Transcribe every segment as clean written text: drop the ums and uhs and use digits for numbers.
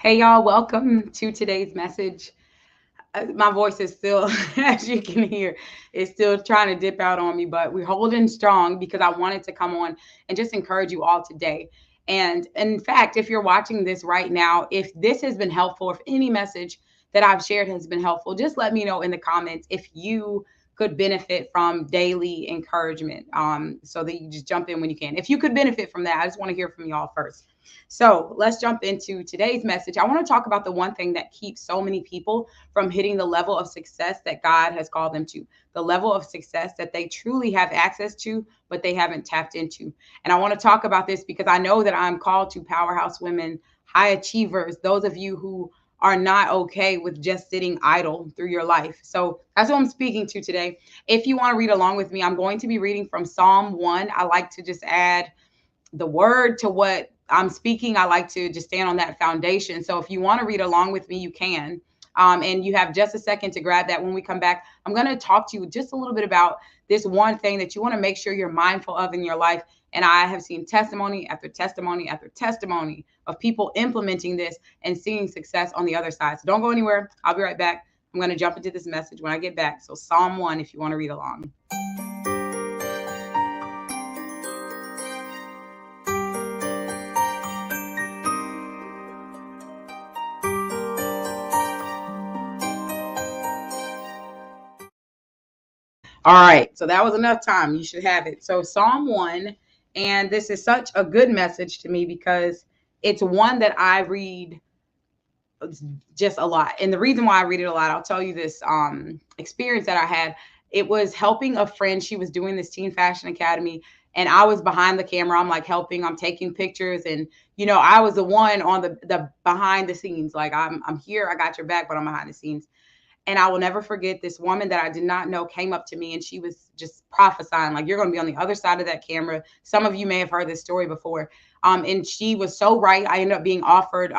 Hey, y'all, welcome to today's message. My voice is still, as you can hear, is still trying to dip out on me, but we're holding strong because I wanted to come on and just encourage you all today. And in fact, if you're watching this right now, if this has been helpful, if any message that I've shared has been helpful, just let me know in the comments if you could benefit from daily encouragement, so that you just jump in when you can. If you could benefit from that, I just want to hear from y'all first. So let's jump into today's message. I want to talk about the one thing that keeps so many people from hitting the level of success that God has called them to, the level of success that they truly have access to, but they haven't tapped into. And I want to talk about this because I know that I'm called to powerhouse women, high achievers, those of you who are not okay with just sitting idle through your life. So that's what I'm speaking to today. If you want to read along with me, I'm going to be reading from Psalm 1. I like to just add the word to what I'm speaking. I like to just stand on that foundation. So if you want to read along with me, you can. And you have just a second to grab that. When we come back, I'm going to talk to you just a little bit about this one thing that you want to make sure you're mindful of in your life. And I have seen testimony after testimony after testimony of people implementing this and seeing success on the other side. So don't go anywhere. I'll be right back. I'm going to jump into this message when I get back. So Psalm 1, if you want to read along. All right. So that was enough time. You should have it. So Psalm 1, and this is such a good message to me because it's one that I read just a lot. And the reason why I read it a lot, I'll tell you this experience that I had. It was helping a friend. She was doing this Teen Fashion Academy, and I was behind the camera. I'm like helping, I'm taking pictures, and I was the one on the behind the scenes. Like I'm here, I got your back, but I'm behind the scenes. And I will never forget, this woman that I did not know came up to me and she was just prophesying, like, you're going to be on the other side of that camera. Some of you may have heard this story before. And she was so right. I ended up being offered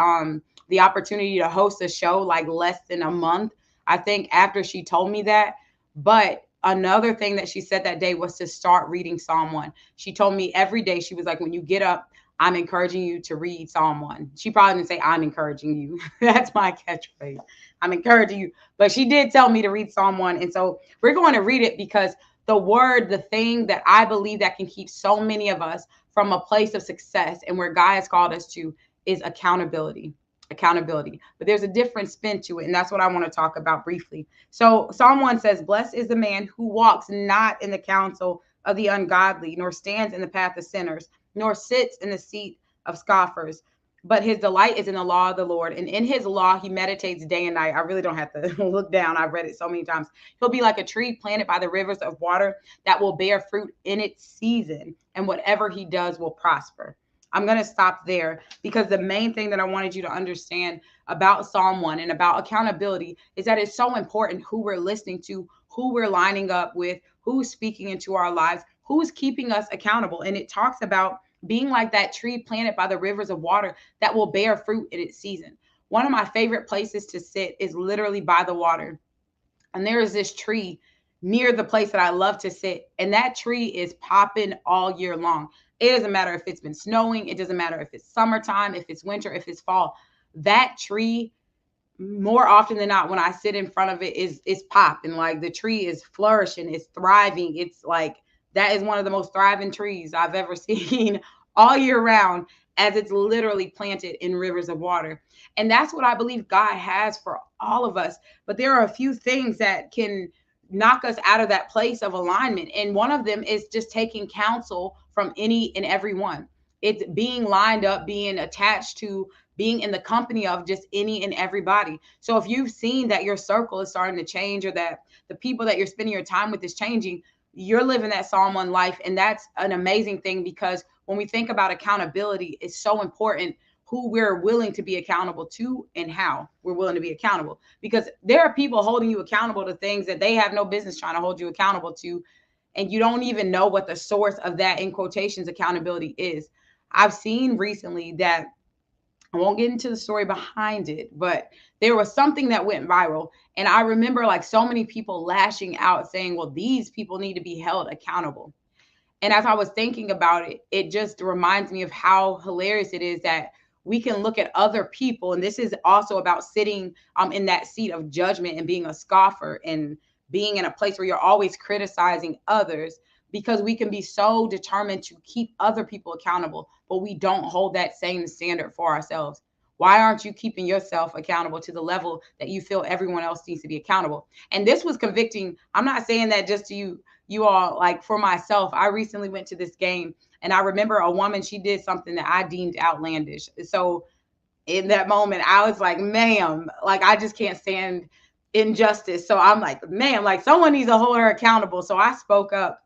the opportunity to host a show like less than a month, I think, after she told me that. But another thing that she said that day was to start reading Psalm 1. She told me every day, she was like, when you get up, I'm encouraging you to read Psalm 1. She probably didn't say, I'm encouraging you. That's my catchphrase. I'm encouraging you. But she did tell me to read Psalm 1. And so we're going to read it because the word, the thing that I believe that can keep so many of us from a place of success and where God has called us to is accountability. Accountability. But there's a different spin to it. And that's what I want to talk about briefly. So Psalm 1 says, blessed is the man who walks not in the counsel of the ungodly, nor stands in the path of sinners, nor sits in the seat of scoffers, but his delight is in the law of the Lord. And in his law, he meditates day and night. I really don't have to look down. I've read it so many times. He'll be like a tree planted by the rivers of water that will bear fruit in its season, and whatever he does will prosper. I'm going to stop there because the main thing that I wanted you to understand about Psalm 1 and about accountability is that it's so important who we're listening to, who we're lining up with, who's speaking into our lives, who's keeping us accountable. And it talks about being like that tree planted by the rivers of water that will bear fruit in its season. One of my favorite places to sit is literally by the water. And there is this tree near the place that I love to sit. And that tree is popping all year long. It doesn't matter if it's been snowing, it doesn't matter if it's summertime, if it's winter, if it's fall. That tree, more often than not, when I sit in front of it, is popping. Like the tree is flourishing, it's thriving. It's like that is one of the most thriving trees I've ever seen all year round, as it's literally planted in rivers of water. And that's what I believe God has for all of us. But there are a few things that can knock us out of that place of alignment. And one of them is just taking counsel from any and every one. It's being lined up, being attached to, being in the company of just any and everybody. So if you've seen that your circle is starting to change, or that the people that you're spending your time with is changing, you're living that Psalm 1 life. And that's an amazing thing, because when we think about accountability, it's so important who we're willing to be accountable to and how we're willing to be accountable. Because there are people holding you accountable to things that they have no business trying to hold you accountable to. And you don't even know what the source of that, in quotations, accountability is. I've seen recently that, I won't get into the story behind it, but there was something that went viral. And I remember like so many people lashing out saying, well, these people need to be held accountable. And as I was thinking about it, it just reminds me of how hilarious it is that we can look at other people. And this is also about sitting in that seat of judgment and being a scoffer and being in a place where you're always criticizing others, because we can be so determined to keep other people accountable, but we don't hold that same standard for ourselves. Why aren't you keeping yourself accountable to the level that you feel everyone else needs to be accountable? And this was convicting. I'm not saying that just to you all, like for myself. I recently went to this game and I remember a woman, she did something that I deemed outlandish. So in that moment, I was like, ma'am, like I just can't stand injustice. So I'm like, ma'am, like someone needs to hold her accountable. So I spoke up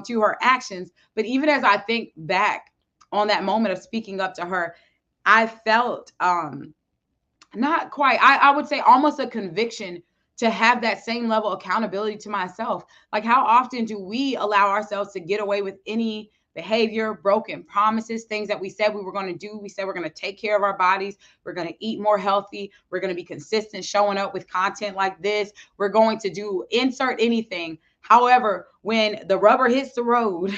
to her actions. But even as I think back on that moment of speaking up to her, I felt not quite, I would say almost a conviction to have that same level of accountability to myself. Like, how often do we allow ourselves to get away with any behavior, broken promises, things that we said we were going to do? We said we're going to take care of our bodies, we're going to eat more healthy, we're going to be consistent showing up with content like this, we're going to do insert anything. However, when the rubber hits the road,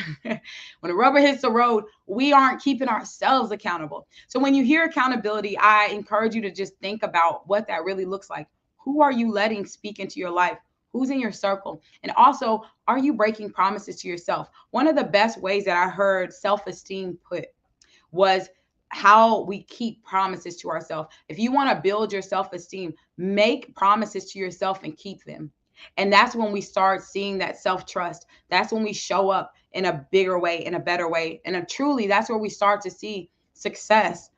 we aren't keeping ourselves accountable. So when you hear accountability, I encourage you to just think about what that really looks like. Who are you letting speak into your life? Who's in your circle? And also, are you breaking promises to yourself? One of the best ways that I heard self-esteem put was how we keep promises to ourselves. If you want to build your self-esteem, make promises to yourself and keep them. And that's when we start seeing that self-trust. That's when we show up in a bigger way, in a better way. And truly, that's where we start to see success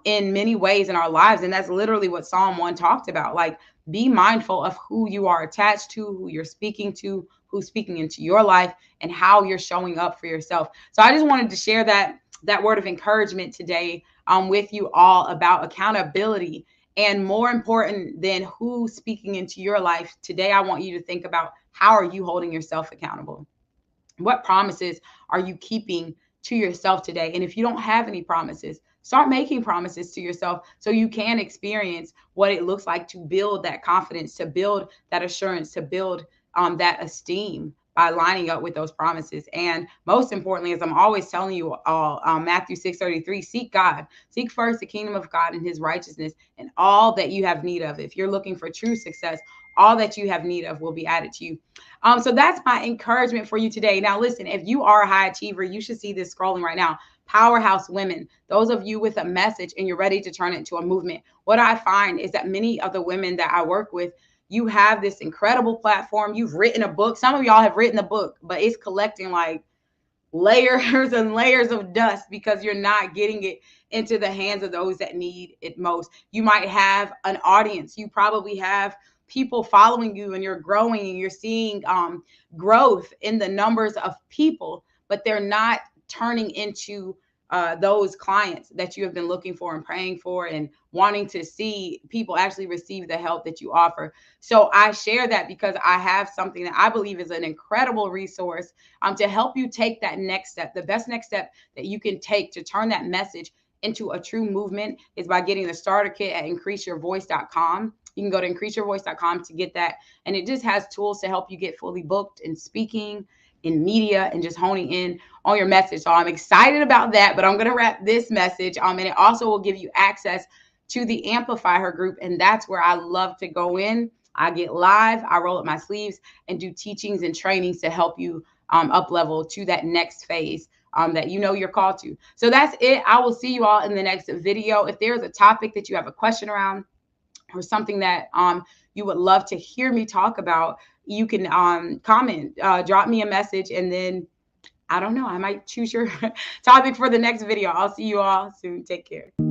in many ways in our lives. And that's literally what Psalm 1 talked about. Like, be mindful of who you are attached to, who you're speaking to, who's speaking into your life, and how you're showing up for yourself. So I just wanted to share that word of encouragement today with you all about accountability. And more important than who's speaking into your life, today I want you to think about, how are you holding yourself accountable? What promises are you keeping to yourself today? And if you don't have any promises, start making promises to yourself so you can experience what it looks like to build that confidence, to build that assurance, to build that esteem by lining up with those promises. And most importantly, as I'm always telling you all, Matthew 6:33, seek God, seek first the kingdom of God and his righteousness, and all that you have need of. If you're looking for true success, all that you have need of will be added to you. So that's my encouragement for you today. Now, listen, if you are a high achiever, you should see this scrolling right now. Powerhouse Women, those of you with a message and you're ready to turn it into a movement. What I find is that many of the women that I work with, you have this incredible platform. You've written a book. Some of y'all have written the book, but it's collecting like layers and layers of dust because you're not getting it into the hands of those that need it most. You might have an audience. You probably have people following you and you're growing and you're seeing growth in the numbers of people, but they're not turning into those clients that you have been looking for and praying for and wanting to see people actually receive the help that you offer. So I share that because I have something that I believe is an incredible resource to help you take that next step. The best next step that you can take to turn that message into a true movement is by getting the starter kit at increaseyourvoice.com. You can go to increaseyourvoice.com to get that. And it just has tools to help you get fully booked in speaking, in media, and just honing in on your message. So I'm excited about that, but I'm going to wrap this message. And it also will give you access to the Amplify Her group. And that's where I love to go in. I get live, I roll up my sleeves and do teachings and trainings to help you up level to that next phase that you know you're called to. So that's it. I will see you all in the next video. If there's a topic that you have a question around or something that you would love to hear me talk about, you can comment, drop me a message, and then I don't know, I might choose your topic for the next video. I'll see you all soon. Take care.